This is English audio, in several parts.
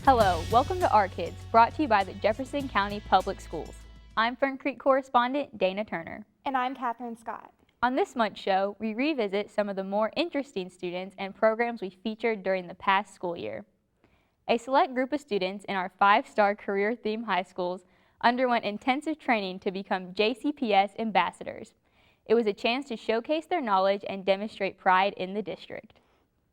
Hello, welcome to Our Kids, brought to you by the Jefferson County Public Schools. I'm Fern Creek correspondent Dana Turner. And I'm Catherine Scott. On this month's show, we revisit some of the more interesting students and programs we featured during the past school year. A select group of students in our 5-star career-themed high schools underwent intensive training to become JCPS ambassadors. It was a chance to showcase their knowledge and demonstrate pride in the district.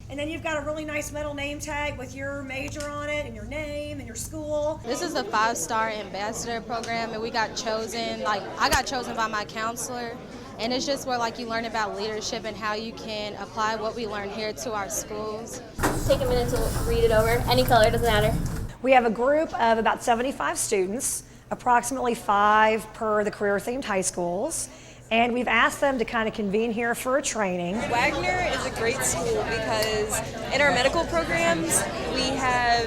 And then you've got a really nice metal name tag with your major on it and your name and your school. This is a 5-star ambassador program, and we got chosen, I got chosen by my counselor. And it's just where you learn about leadership and how you can apply what we learn here to our schools. Take a minute to read it over. Any color, doesn't matter. We have a group of about 75 students, approximately 5 per the career-themed high schools. And we've asked them to kind of convene here for a training. Wagner is a great school because in our medical programs, we have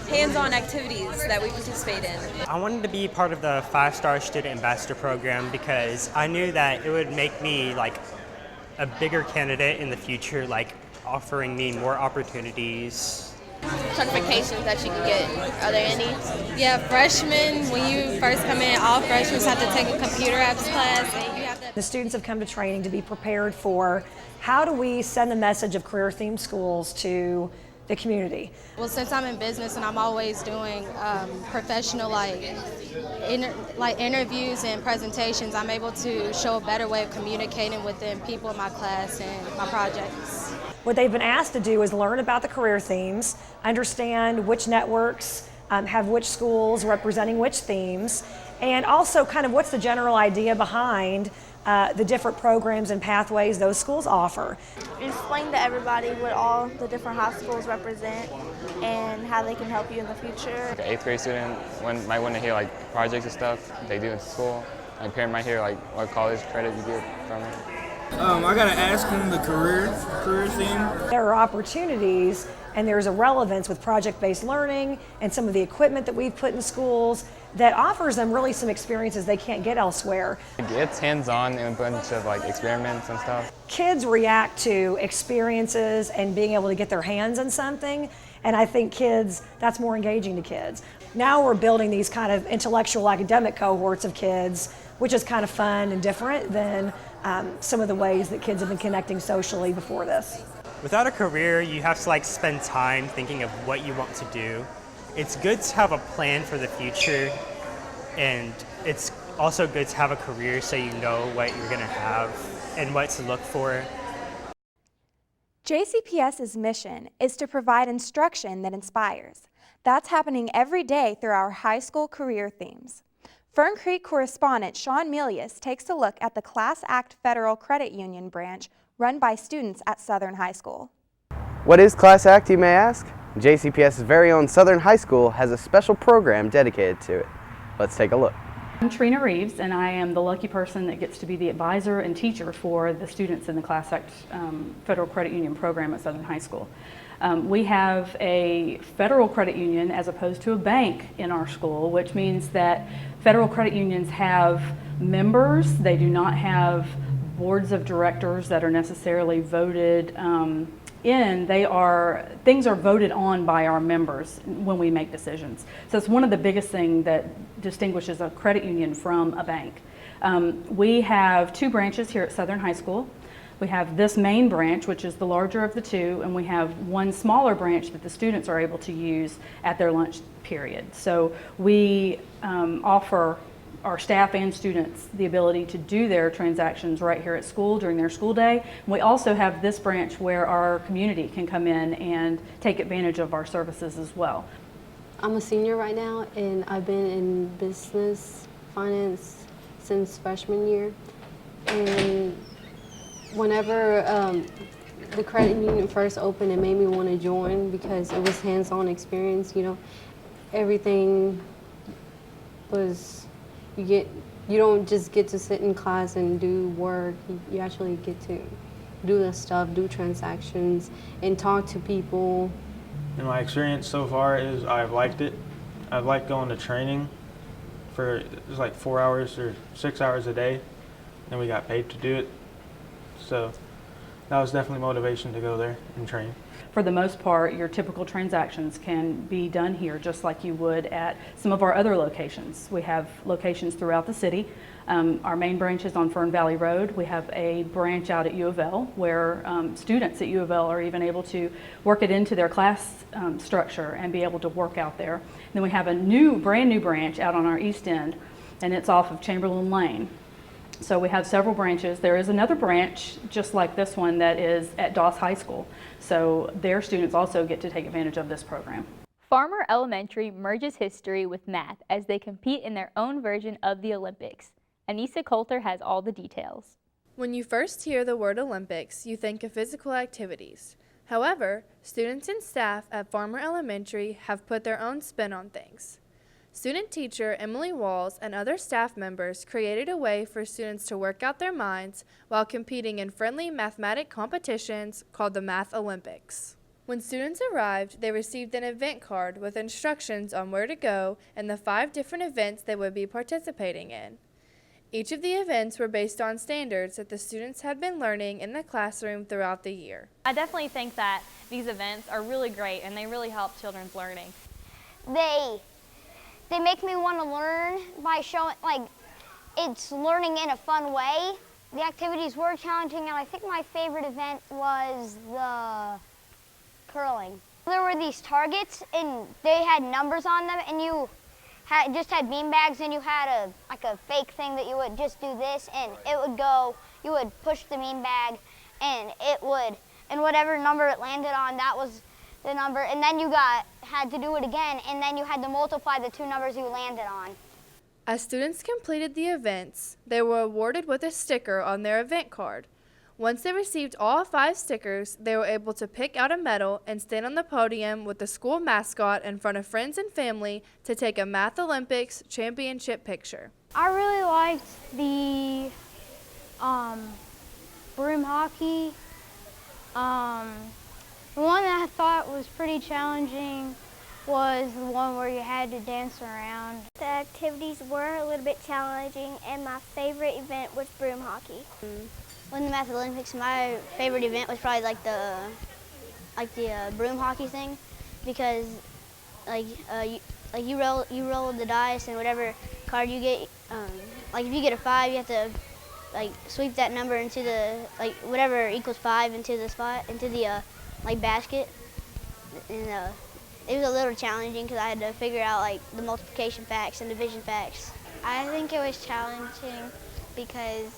hands-on activities that we participate in. I wanted to be part of the 5-star student ambassador program because I knew that it would make me a bigger candidate in the future, offering me more opportunities. Certifications that you can get, are there any? Yeah, freshmen, when you first come in, all freshmen have to take a computer apps class. And you have to. The students have come to training to be prepared for how do we send the message of career-themed schools to the community. Well, since I'm in business and I'm always doing professional interviews and presentations, I'm able to show a better way of communicating with the people in my class and my projects. What they've been asked to do is learn about the career themes, understand which networks have which schools representing which themes, and also kind of what's the general idea behind the different programs and pathways those schools offer. Explain to everybody what all the different high schools represent and how they can help you in the future. The 8th grade student might want to hear projects and stuff they do in school. My parent might hear what college credit you get from it. I gotta ask them the career theme. There are opportunities and there's a relevance with project-based learning and some of the equipment that we've put in schools that offers them really some experiences they can't get elsewhere. It's hands-on and a bunch of experiments and stuff. Kids react to experiences and being able to get their hands on something, and I think that's more engaging to kids. Now we're building these kind of intellectual academic cohorts of kids, which is kind of fun and different than some of the ways that kids have been connecting socially before this. Without a career, you have to spend time thinking of what you want to do. It's good to have a plan for the future, and it's also good to have a career so you know what you're going to have and what to look for. JCPS's mission is to provide instruction that inspires. That's happening every day through our high school career themes. Fern Creek correspondent Sean Milius takes a look at the Class Act Federal Credit Union branch run by students at Southern High School. What is Class Act, you may ask? JCPS's very own Southern High School has a special program dedicated to it. Let's take a look. I'm Trina Reeves, and I am the lucky person that gets to be the advisor and teacher for the students in the Class Act Federal Credit Union program at Southern High School. We have a federal credit union as opposed to a bank in our school, which means that federal credit unions have members. They do not have boards of directors that are necessarily voted in. Things are voted on by our members when we make decisions. So it's one of the biggest things that distinguishes a credit union from a bank. We have 2 branches here at Southern High School. We have this main branch, which is the larger of the 2, and we have one smaller branch that the students are able to use at their lunch period. So we offer our staff and students the ability to do their transactions right here at school during their school day. We also have this branch where our community can come in and take advantage of our services as well. I'm a senior right now, and I've been in business finance since freshman year. And whenever the credit union first opened, it made me want to join because it was hands-on experience. Everything was, you don't just get to sit in class and do work. You actually get to do the stuff, do transactions, and talk to people. And my experience so far is I've liked it. I've liked going to training for it's 4 hours or 6 hours a day, and we got paid to do it. So that was definitely motivation to go there and train. For the most part, your typical transactions can be done here just like you would at some of our other locations. We have locations throughout the city. Our main branch is on Fern Valley Road. We have a branch out at U of L where students at U of L are even able to work it into their class structure and be able to work out there. And then we have a brand new branch out on our east end, and it's off of Chamberlain Lane. So we have several branches. There is another branch just like this one that is at Doss High School. So their students also get to take advantage of this program. Farmer Elementary merges history with math as they compete in their own version of the Olympics. Anissa Coulter has all the details. When you first hear the word Olympics, you think of physical activities. However, students and staff at Farmer Elementary have put their own spin on things. Student teacher Emily Walls and other staff members created a way for students to work out their minds while competing in friendly mathematic competitions called the Math Olympics. When students arrived, they received an event card with instructions on where to go and the 5 different events they would be participating in. Each of the events were based on standards that the students had been learning in the classroom throughout the year. I definitely think that these events are really great and they really help children's learning. They make me want to learn by showing, it's learning in a fun way. The activities were challenging, and I think my favorite event was the curling. There were these targets, and they had numbers on them, and you just had bean bags, and you had a fake thing that you would just do this, and it would go, you would push the bean bag, and whatever number it landed on, that was the number, and then you had to do it again, and then you had to multiply the 2 numbers you landed on. As students completed the events, they were awarded with a sticker on their event card. Once they received all 5 stickers, they were able to pick out a medal and stand on the podium with the school mascot in front of friends and family to take a Math Olympics championship picture. I really liked the broom hockey. The one that I thought was pretty challenging was the one where you had to dance around. The activities were a little bit challenging, and my favorite event was broom hockey. In the Math Olympics, my favorite event was probably the broom hockey thing, because you roll the dice, and whatever card you get, if you get a 5, you have to sweep that number into the whatever equals 5 into the spot, into the basket. And it was a little challenging because I had to figure out the multiplication facts and division facts. I think it was challenging because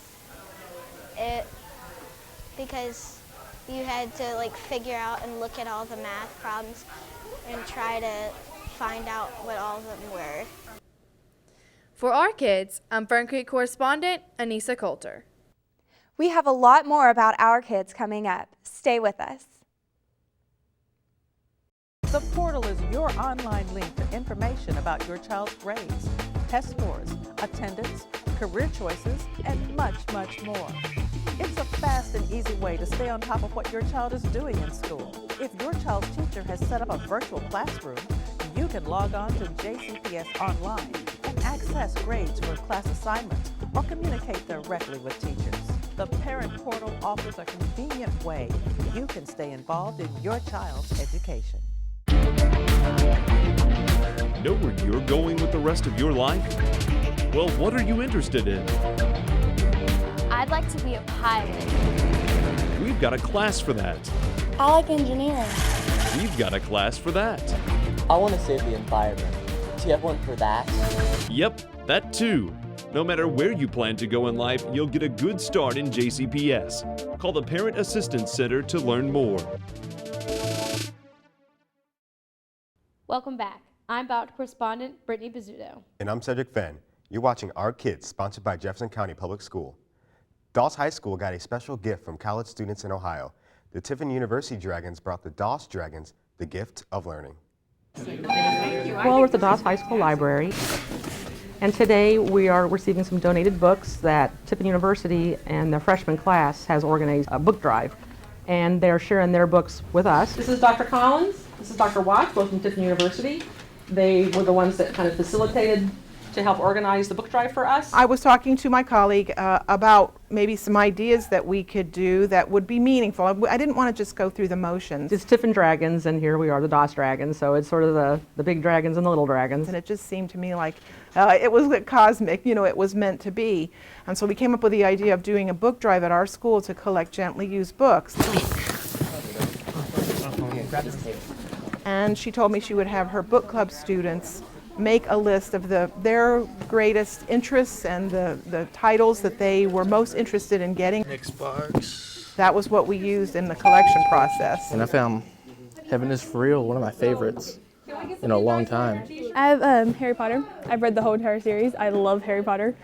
you had to figure out and look at all the math problems and try to find out what all of them were. For Our Kids, I'm Fern Creek correspondent Anissa Coulter. We have a lot more about Our Kids coming up. Stay with us. The portal is your online link for information about your child's grades, test scores, attendance, career choices, and much, much more. It's a fast and easy way to stay on top of what your child is doing in school. If your child's teacher has set up a virtual classroom, you can log on to JCPS online and access grades for class assignments or communicate directly with teachers. The Parent Portal offers a convenient way you can stay involved in your child's education. Know where you're going with the rest of your life? Well, what are you interested in? I'd like to be a pilot. We've got a class for that. I like engineering. We've got a class for that. I want to save the environment. Do you have one for that? Yep, that too. No matter where you plan to go in life, you'll get a good start in JCPS. Call the Parent Assistance Center to learn more. Welcome back. I'm Ballard correspondent Brittany Bizzuto. And I'm Cedric Fenn. You're watching Our Kids, sponsored by Jefferson County Public School. Doss High School got a special gift from college students in Ohio. The Tiffin University Dragons brought the Doss Dragons the gift of learning. Well, we're at the Doss High School Library, and today we are receiving some donated books that Tiffin University and their freshman class has organized a book drive, and they're sharing their books with us. This is Dr. Collins, this is Dr. Watts, both from Tiffin University. They were the ones that kind of facilitated to help organize the book drive for us. I was talking to my colleague about maybe some ideas that we could do that would be meaningful. I didn't want to just go through the motions. It's Tiffin Dragons, and here we are, the DOS Dragons, so it's sort of the big dragons and the little dragons. And it just seemed to me like it was cosmic, it was meant to be. And so we came up with the idea of doing a book drive at our school to collect gently used books. And she told me she would have her book club students make a list of their greatest interests and the titles that they were most interested in getting. Nick Sparks. That was what we used in the collection process. And I found Heaven is for Real, one of my favorites in a long time. I have Harry Potter. I've read the whole entire series. I love Harry Potter.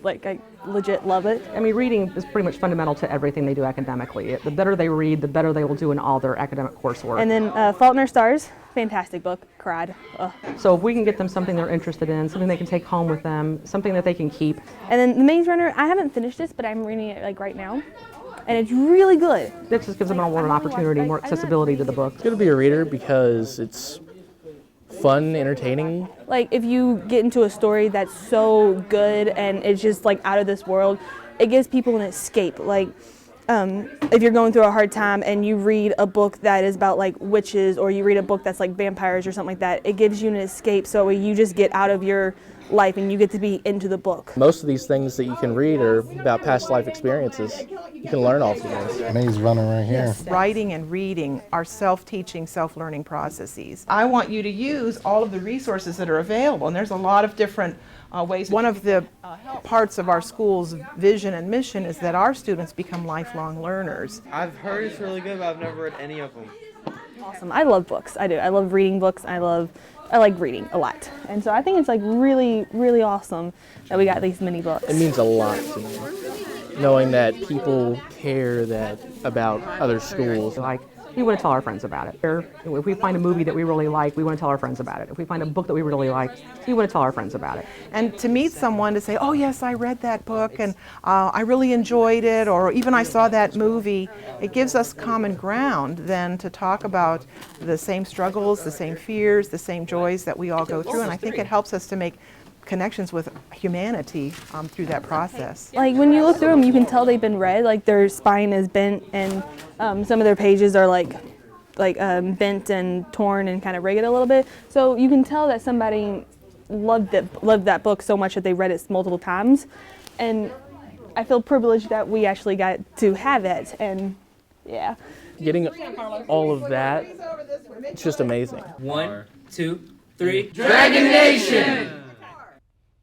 Like, I legit love it. I mean, reading is pretty much fundamental to everything they do academically. The better they read, the better they will do in all their academic coursework. And then Fault in Our Stars, fantastic book, cried. Ugh. So if we can get them something they're interested in, something they can take home with them, something that they can keep. And then The Maze Runner, I haven't finished this, but I'm reading it like right now. And it's really good. This just gives them more of an opportunity, more accessibility to the book. It's good to be a reader because it's fun, entertaining. Like, if you get into a story that's so good and it's just like out of this world, it gives people an escape. Like, if you're going through a hard time and you read a book that is about like witches, or you read a book that's like vampires or something like that, it gives you an escape, so you just get out of your life and you get to be into the book. Most of these things that you can read are about past life experiences. You can learn off of this. Maze Runner right here. Yes. Writing and reading are self-teaching, self-learning processes. I want you to use all of the resources that are available, and there's a lot of different ways. One of the parts of our school's vision and mission is that our students become lifelong learners. I've heard it's really good, but I've never read any of them. Awesome. I love books. I do. I love reading books. I like reading a lot. And so I think it's like really, really awesome that we got these mini books. It means a lot to me, knowing that people care about other schools. Like, we want to tell our friends about it. If we find a movie that we really like, we want to tell our friends about it. If we find a book that we really like, we want to tell our friends about it. And to meet someone to say, oh yes, I read that book and I really enjoyed it, or even I saw that movie, it gives us common ground then to talk about the same struggles, the same fears, the same joys that we all go through, and I think it helps us to make connections with humanity through that process. Like, when you look through them, you can tell they've been read. Like, their spine is bent, and some of their pages are like bent and torn and kind of ragged a little bit. So you can tell that somebody loved that book so much that they read it multiple times. And I feel privileged that we actually got to have it. And yeah, getting all of that, it's just amazing. 1, 2, 3. Dragon Nation!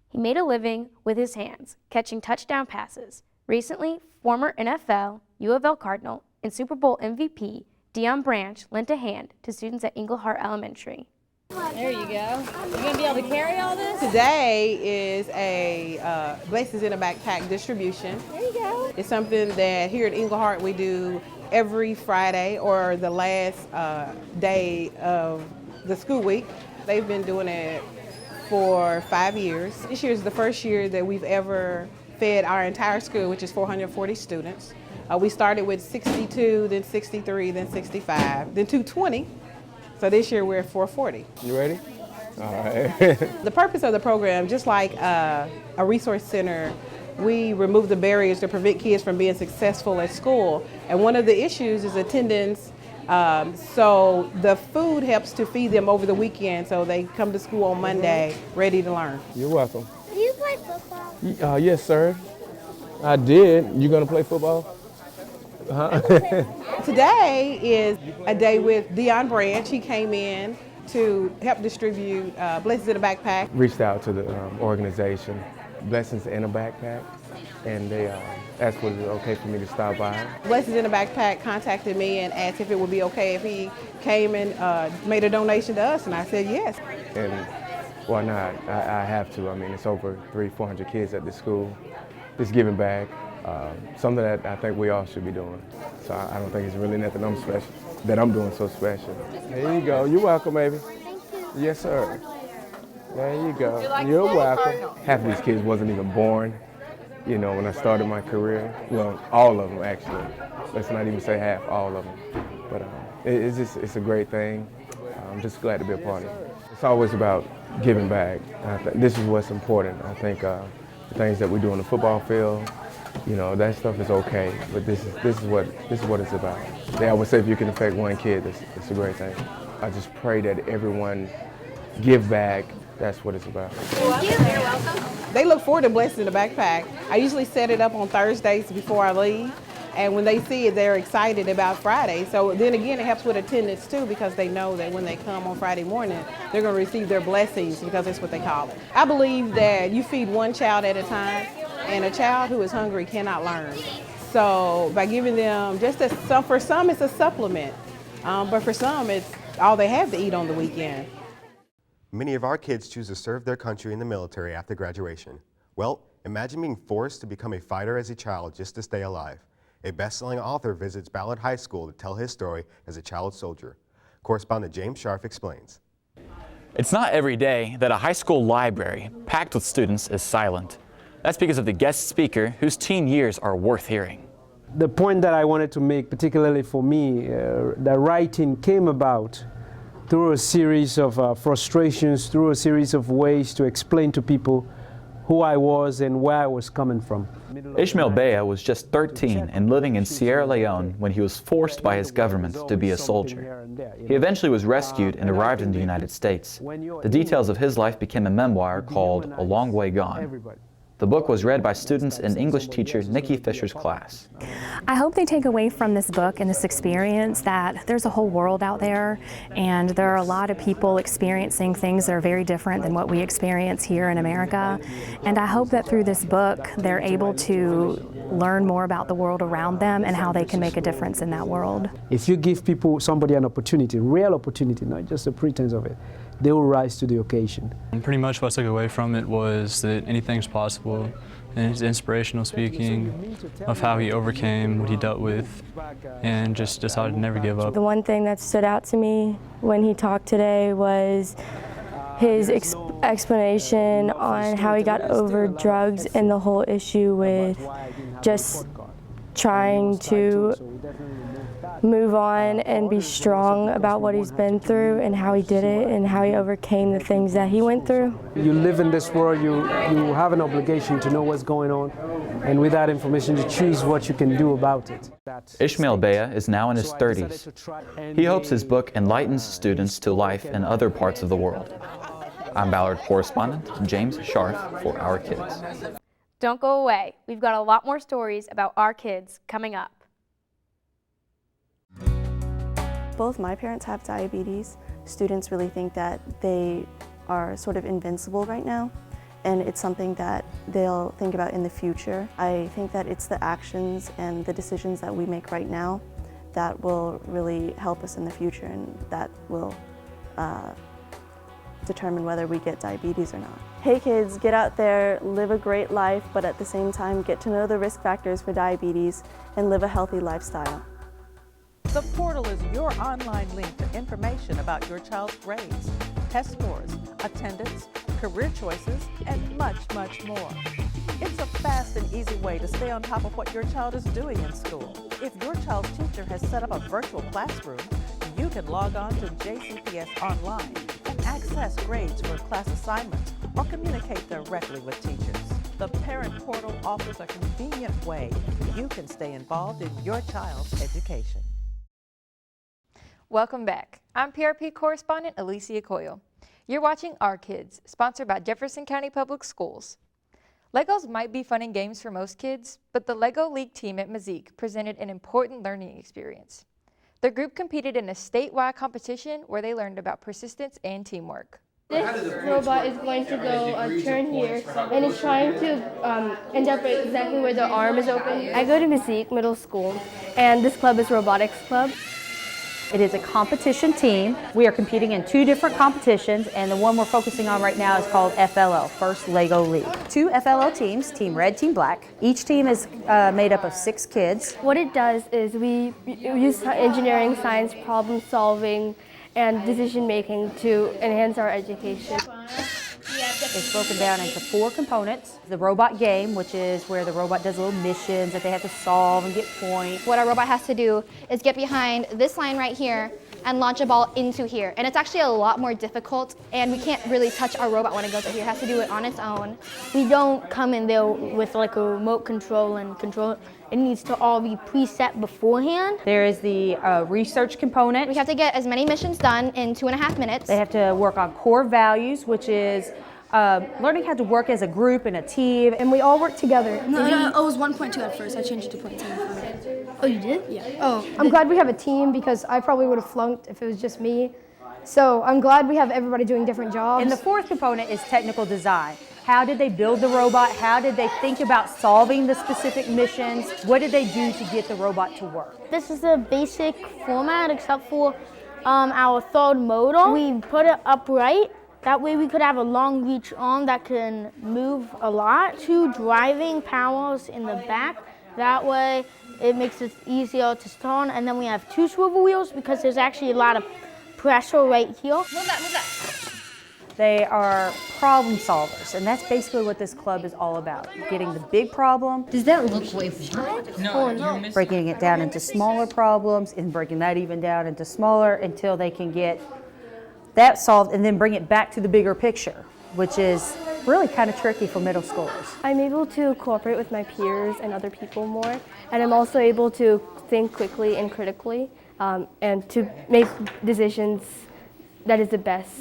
He made a living with his hands, catching touchdown passes. Recently, former NFL, U of L Cardinal, and Super Bowl MVP Deion Branch lent a hand to students at Englehart Elementary. There you go. You gonna be able to carry all this? Today is a Blessings in a Backpack distribution. There you go. It's something that here at Englehart we do every Friday or the last day of the school week. They've been doing it for 5 years. This year is the first year that we've ever fed our entire school, which is 440 students. We started with 62, then 63, then 65, then 220. So this year we're at 440. You ready? All right. The purpose of the program, just like a resource center, we remove the barriers to prevent kids from being successful at school. And one of the issues is attendance. So the food helps to feed them over the weekend, so they come to school on Monday ready to learn. You're welcome. Do you play football? Yes, sir. I did. You gonna play football? Today is a day with Deion Branch. He came in to help distribute Blessings in a Backpack. Reached out to the organization, Blessings in a Backpack, and they asked whether it was okay for me to stop by. Blessings in a Backpack contacted me and asked if it would be okay if he came and made a donation to us, and I said yes. And why not? I have to. I mean, it's over 300-400 kids at this school. Just giving back, something that I think we all should be doing. So I don't think it's really nothing that I'm doing so special. There you go. You're welcome, baby. Thank you. Yes, sir. There you go. You're welcome. Half of these kids wasn't even born, you know, when I started my career. Well, all of them, actually. Let's not even say half, all of them. But it's a great thing. I'm just glad to be a part of it. It's always about giving back. This is what's important. I think the things that we do on the football field, that stuff is okay, but this is what it's about. I would say if you can affect one kid, it's a great thing. I just pray that everyone give back. That's what it's about. Thank you. You're welcome. They look forward to blessing the backpack. I usually set it up on Thursdays before I leave, and when they see it, they're excited about Friday. So then again, it helps with attendance too, because they know that when they come on Friday morning, they're going to receive their blessings, because that's what they call it. I believe that you feed one child at a time, and a child who is hungry cannot learn. So by giving them for some it's a supplement, but for some it's all they have to eat on the weekend. Many of our kids choose to serve their country in the military after graduation. Well, imagine being forced to become a fighter as a child just to stay alive. A best-selling author visits Ballard High School to tell his story as a child soldier. Correspondent James Scharf explains. It's not every day that a high school library packed with students is silent. That's because of the guest speaker whose teen years are worth hearing. The point that I wanted to make, particularly for me, the writing came about through a series of frustrations, through a series of ways to explain to people who I was and where I was coming from. Ishmael Bea was just 13 and living in Sierra Leone when he was forced by his government to be a soldier. He eventually was rescued and arrived in the United States. The details of his life became a memoir called A Long Way Gone. The book was read by students in English teacher Nikki Fisher's class. I hope they take away from this book and this experience that there's a whole world out there, and there are a lot of people experiencing things that are very different than what we experience here in America. And I hope that through this book they're able to learn more about the world around them and how they can make a difference in that world. If you give somebody an opportunity, real opportunity, not just a pretense of it, they will rise to the occasion. And pretty much what I took away from it was that anything's possible, and his inspirational speaking of how he overcame what he dealt with and just decided to never give up. The one thing that stood out to me when he talked today was his explanation on how he got over drugs and the whole issue with just trying to move on and be strong about what he's been through and how he did it and how he overcame the things that he went through. You live in this world, you have an obligation to know what's going on, and with that information to choose what you can do about it. Ishmael Bea is now in his 30s. He hopes his book enlightens students to life in other parts of the world. I'm Ballard correspondent James Scharf for Our Kids. Don't go away. We've got a lot more stories about our kids coming up. Both my parents have diabetes. Students really think that they are sort of invincible right now, and it's something that they'll think about in the future. I think that it's the actions and the decisions that we make right now that will really help us in the future, and that will determine whether we get diabetes or not. Hey kids, get out there, live a great life, but at the same time get to know the risk factors for diabetes and live a healthy lifestyle. The portal is your online link for information about your child's grades, test scores, attendance, career choices, and much, much more. It's a fast and easy way to stay on top of what your child is doing in school. If your child's teacher has set up a virtual classroom, you can log on to JCPS online and access grades for class assignments or communicate directly with teachers. The Parent Portal offers a convenient way you can stay involved in your child's education. Welcome back. I'm PRP correspondent Alicia Coyle. You're watching Our Kids, sponsored by Jefferson County Public Schools. Legos might be fun and games for most kids, but the Lego League team at Mazik presented an important learning experience. The group competed in a statewide competition where they learned about persistence and teamwork. This robot is going to go turn here, and it's trying to end up exactly where the arm is open. I go to Mazik Middle School, and this club is Robotics Club. It is a competition team. We are competing in 2 different competitions, and the one we're focusing on right now is called FLL, First Lego League. 2 FLL teams, Team Red, Team Black. Each team is made up of 6 kids. What it does is we use engineering, science, problem solving, and decision making to enhance our education. Yeah, It's broken down into 4 components. The robot game, which is where the robot does little missions that they have to solve and get points. What our robot has to do is get behind this line right here and launch a ball into here. And it's actually a lot more difficult, and we can't really touch our robot when it goes up here. It has to do it on its own. We don't come in there with like a remote control and control it. It needs to all be preset beforehand. There is the research component. We have to get as many missions done in 2.5 minutes. They have to work on core values, which is learning how to work as a group and a team. And we all work together. No, it was 1.2 at first. I changed it to 0.2. Oh, you did? Yeah. Oh, I'm glad we have a team because I probably would have flunked if it was just me. So I'm glad we have everybody doing different jobs. And the 4th component is technical design. How did they build the robot? How did they think about solving the specific missions? What did they do to get the robot to work? This is the basic format except for our third modal. We put it upright. That way we could have a long reach arm that can move a lot. 2 driving powers in the back. That way it makes it easier to turn. And then we have 2 swivel wheels because there's actually a lot of pressure right here. Move that. They are problem solvers, and that's basically what this club is all about. Getting the big problem. Does that look like what? No. Breaking it down into smaller problems and breaking that even down into smaller until they can get that solved and then bring it back to the bigger picture, which is really kind of tricky for middle schoolers. I'm able to cooperate with my peers and other people more, and I'm also able to think quickly and critically and to make decisions that is the best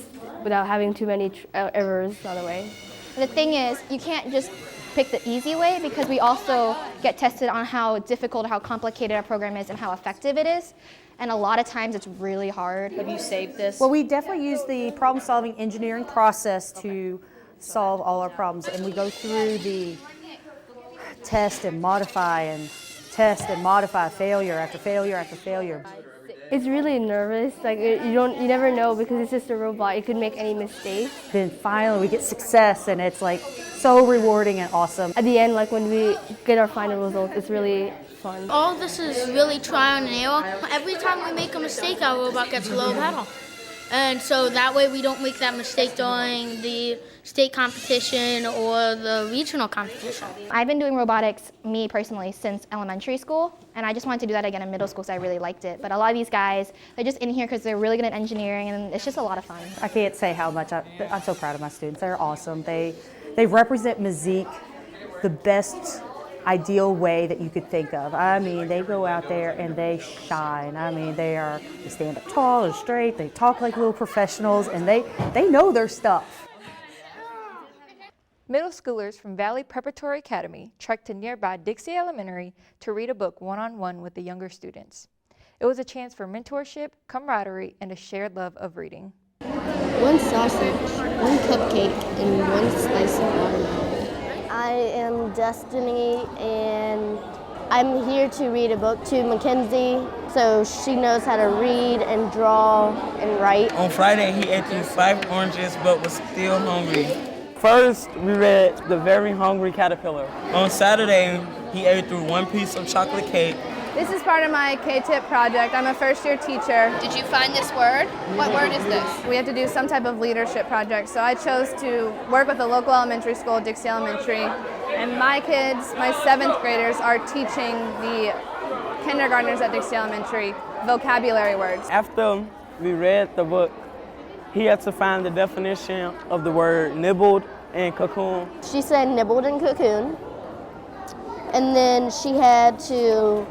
without having too many errors on the way. The thing is, you can't just pick the easy way because we also get tested on how difficult, how complicated our program is and how effective it is. And a lot of times it's really hard. Have you saved this? Well, we definitely use the problem-solving engineering process to solve all our problems. And we go through the test and modify, failure after failure after failure. It's really nervous. Like you never know because it's just a robot. It could make any mistake. Then finally we get success, and it's like so rewarding and awesome. At the end, like when we get our final results, it's really fun. All this is really trial and error. Every time we make a mistake, our robot gets a low pedal. And so that way we don't make that mistake during the state competition or the regional competition. I've been doing robotics, me personally, since elementary school, and I just wanted to do that again in middle school because I really liked it. But a lot of these guys, they're just in here because they're really good at engineering, and it's just a lot of fun. I can't say how much I'm so proud of my students. They're awesome. They represent Mazik the best ideal way that you could think of. I mean, they go out there and they shine. I mean, they stand up tall and straight, they talk like little professionals, and they know their stuff. Middle schoolers from Valley Preparatory Academy trekked to nearby Dixie Elementary to read a book one-on-one with the younger students. It was a chance for mentorship, camaraderie, and a shared love of reading. 1 sausage, 1 cupcake, and 1 slice of watermelon. I am Destiny, and I'm here to read a book to Mackenzie so she knows how to read and draw and write. On Friday, he ate through 5 oranges but was still hungry. First, we read The Very Hungry Caterpillar. On Saturday, he ate through 1 piece of chocolate cake. This is part of my K-TIP project. I'm a first-year teacher. Did you find this word? What word is this? We have to do some type of leadership project, so I chose to work with a local elementary school, Dixie Elementary, and my kids, my 7th graders, are teaching the kindergartners at Dixie Elementary vocabulary words. After we read the book, he had to find the definition of the word nibbled and cocoon. She said nibbled and cocoon, and then she had to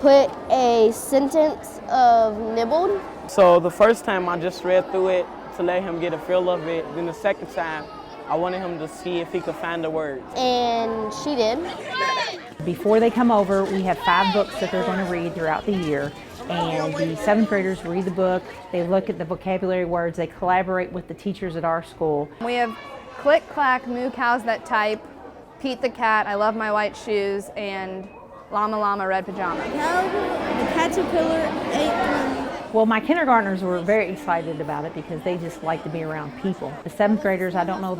put a sentence of nibbled. So the first time I just read through it to let him get a feel of it. Then the second time, I wanted him to see if he could find the words. And she did. Before they come over, we have 5 books that they're going to read throughout the year. And the 7th graders read the book, they look at the vocabulary words, they collaborate with the teachers at our school. We have Click, Clack, Moo Cows That Type, Pete the Cat, I Love My White Shoes, and Llama Llama Red Pajama. The caterpillar ate. Well, my kindergartners were very excited about it because they just like to be around people. The 7th graders, I don't know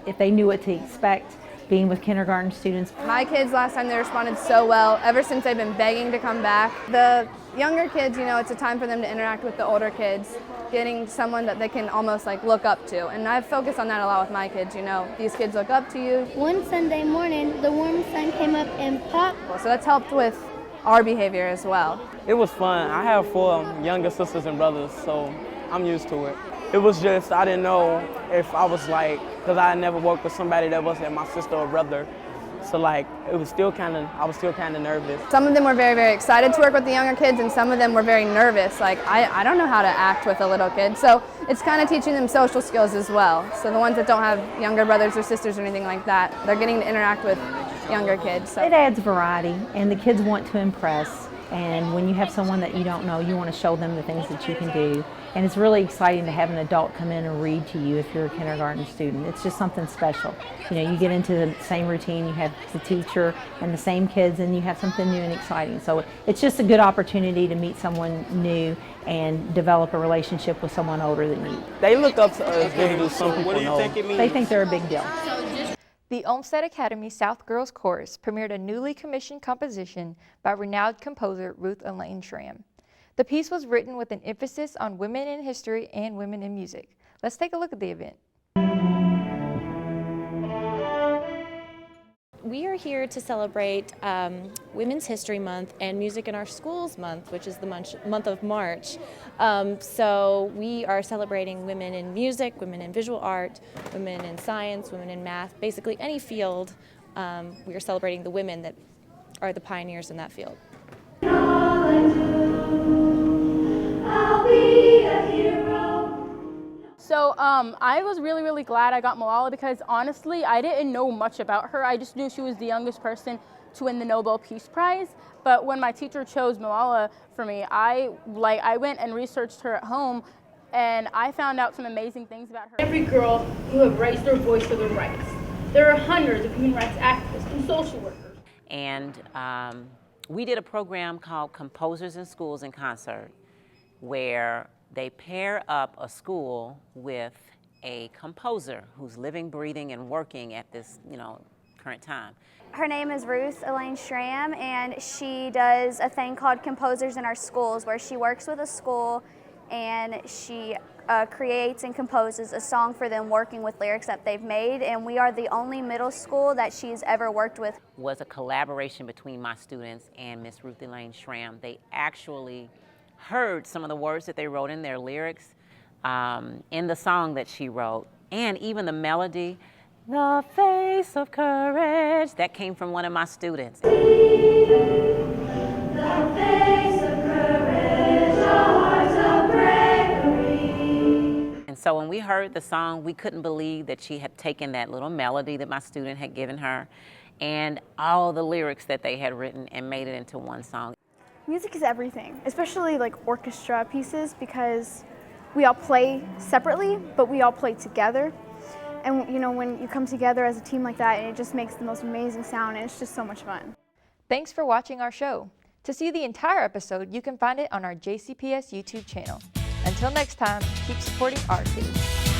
if they knew what to expect, being with kindergarten students. My kids last time, they responded so well. Ever since they've been begging to come back. The younger kids, you know, it's a time for them to interact with the older kids, getting someone that they can almost like look up to. And I've focused on that a lot with my kids, you know. These kids look up to you. One Sunday morning, the warm sun came up and popped. So that's helped with our behavior as well. It was fun. I have 4 younger sisters and brothers, so I'm used to it. It was just, I didn't know if I was like, because I had never worked with somebody that wasn't my sister or brother. So like, I was still kind of nervous. Some of them were very, very excited to work with the younger kids, and some of them were very nervous. Like, I don't know how to act with a little kid. So it's kind of teaching them social skills as well. So the ones that don't have younger brothers or sisters or anything like that, they're getting to interact with younger kids. So. It adds variety, and the kids want to impress. And when you have someone that you don't know, you want to show them the things that you can do. And it's really exciting to have an adult come in and read to you if you're a kindergarten student. It's just something special. You know, you get into the same routine, you have the teacher and the same kids, and you have something new and exciting. So it's just a good opportunity to meet someone new and develop a relationship with someone older than you. They look up to us, they do some people know. They think they're a big deal. The Olmsted Academy South Girls Chorus premiered a newly commissioned composition by renowned composer Ruth Elaine Schramm. The piece was written with an emphasis on women in history and women in music. Let's take a look at the event. We are here to celebrate Women's History Month and Music in Our Schools Month, which is the month of March. So we are celebrating women in music, women in visual art, women in science, women in math, basically any field. We are celebrating the women that are the pioneers in that field. So I was really glad I got Malala because honestly I didn't know much about her. I just knew she was the youngest person to win the Nobel Peace Prize. But when my teacher chose Malala for me, I went and researched her at home, and I found out some amazing things about her. Every girl who have raised their voice for their rights. There are hundreds of human rights activists and social workers. And we did a program called Composers in Schools in Concert, where they pair up a school with a composer who's living, breathing, and working at this, current time. Her name is Ruth Elaine Schramm, and she does a thing called Composers in Our Schools, where she works with a school and she creates and composes a song for them working with lyrics that they've made, and we are the only middle school that she's ever worked with. Was a collaboration between my students and Miss Ruth Elaine Schramm. They actually heard some of the words that they wrote in their lyrics in the song that she wrote, and even the melody, "The Face of Courage," that came from one of my students. The face of courage, a heart of bravery. And so when we heard the song, we couldn't believe that she had taken that little melody that my student had given her and all the lyrics that they had written and made it into one song. Music is everything, especially like orchestra pieces, because we all play separately, but we all play together. And when you come together as a team like that, it just makes the most amazing sound, and it's just so much fun. Thanks for watching our show. To see the entire episode, you can find it on our JCPS YouTube channel. Until next time, keep supporting our kids.